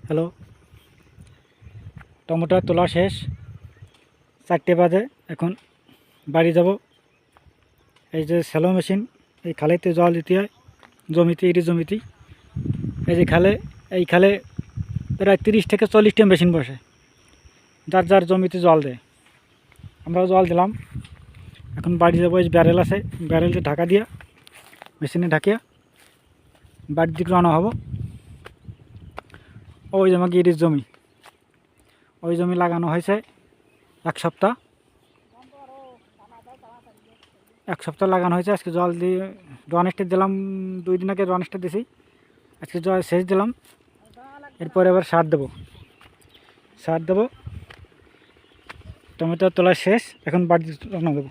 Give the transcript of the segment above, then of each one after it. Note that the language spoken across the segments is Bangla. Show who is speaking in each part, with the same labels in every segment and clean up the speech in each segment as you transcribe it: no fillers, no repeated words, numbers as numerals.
Speaker 1: হ্যালো, টমেটো তোলা শেষ, 4টে বাজে। এখন বাড়ি যাব। এই যে স্যালো মেশিন, এই খালেতে জল দিতে হয় জমিতে, ইরি জমিতে। এই যে এই খালে প্রায় 30 থেকে 40টা মেশিন বসে, যার যার জমিতে জল দেয়। আমরাও জল দিলাম। এখন বাড়ি যাবো। এই ব্যারেল আছে, ব্যারেলটা ঢাকা দিয়া, মেশিনে ঢাকিয়া বাড়ির দিকে রওনা হবো। ওই যে আমাকে ইরির জমি, ওই জমি লাগানো হয়েছে এক সপ্তাহ লাগানো হয়েছে। আজকে জল দিয়ে রনেস্টে দিলাম, 2 দিন আগে রনেস্টে দিছি। আজকে জল শেষ দিলাম। এরপরে আবার সার দেবো। টমেটো তোলা শেষ, এখন বাড়ি রওনা দেবো।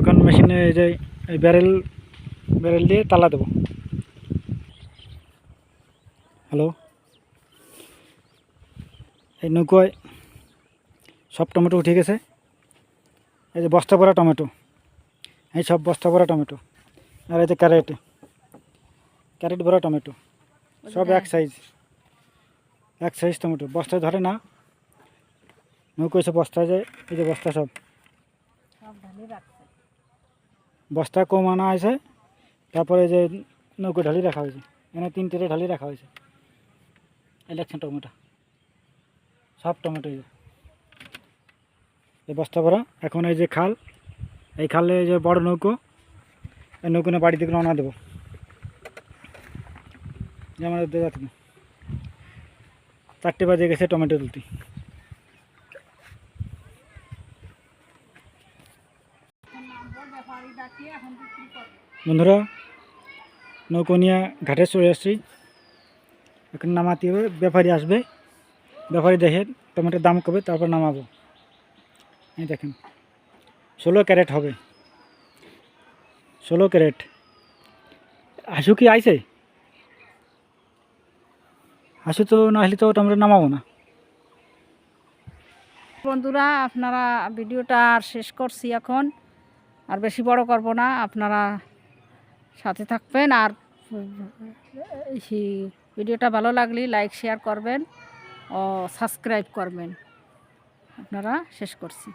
Speaker 1: এখন মেশিনে যে এই ব্যারেল দিয়ে তালা দেবো। হ্যালো, এই নৌকোয় সব টমেটো উঠে গেছে। এই যে বস্তা ভরা টমেটো, এই সব বস্তা ভরা টমেটো। আর এই যে ক্যারেট ভরা টমেটো, সব এক সাইজ টমেটো। বস্তায় ধরে না, নৌকো এসে বস্তায় যায়। এই যে বস্তা, সব বস্তা কম আনা হয়েছে। তারপরে যে নৌকো ঢালি রাখা হয়েছে, এখানে 3টে ঢালি রাখা হয়েছে। এই দেখছেন টমেটো, সব টমেটো এই বস্তা ভরা। এখন এই যে এই খালে এই যে বড় নৌকো, এই নৌকো নিয়ে বাড়ি থেকে রওনা দেবো। যে আমাদের যাচ্ছে না, 4টে বাজে গেছে টমেটো তুলতে। বন্ধুরা, নৌকো নিয়ে ঘাটে চলে আসছি। এখন নামাতে হবে, ব্যাপারী আসবে। ব্যাপারী দেখে টমেটোর দাম কবে, তারপর নামাবো। এই দেখেন 16 ক্যারেট হবে, 16 ক্যারেট। হাসু কি আইছে? হাসু তো না আসলে তো টমেটো নামাবো না।
Speaker 2: বন্ধুরা, আপনারা ভিডিওটা আর শেষ করছি এখন, আর বেশি বড় করব না। আপনারা সাথে থাকবেন, আর ভিডিওটা ভালো লাগলে লাইক শেয়ার করবেন ও সাবস্ক্রাইব করবেন। আপনারা শেষ করছি।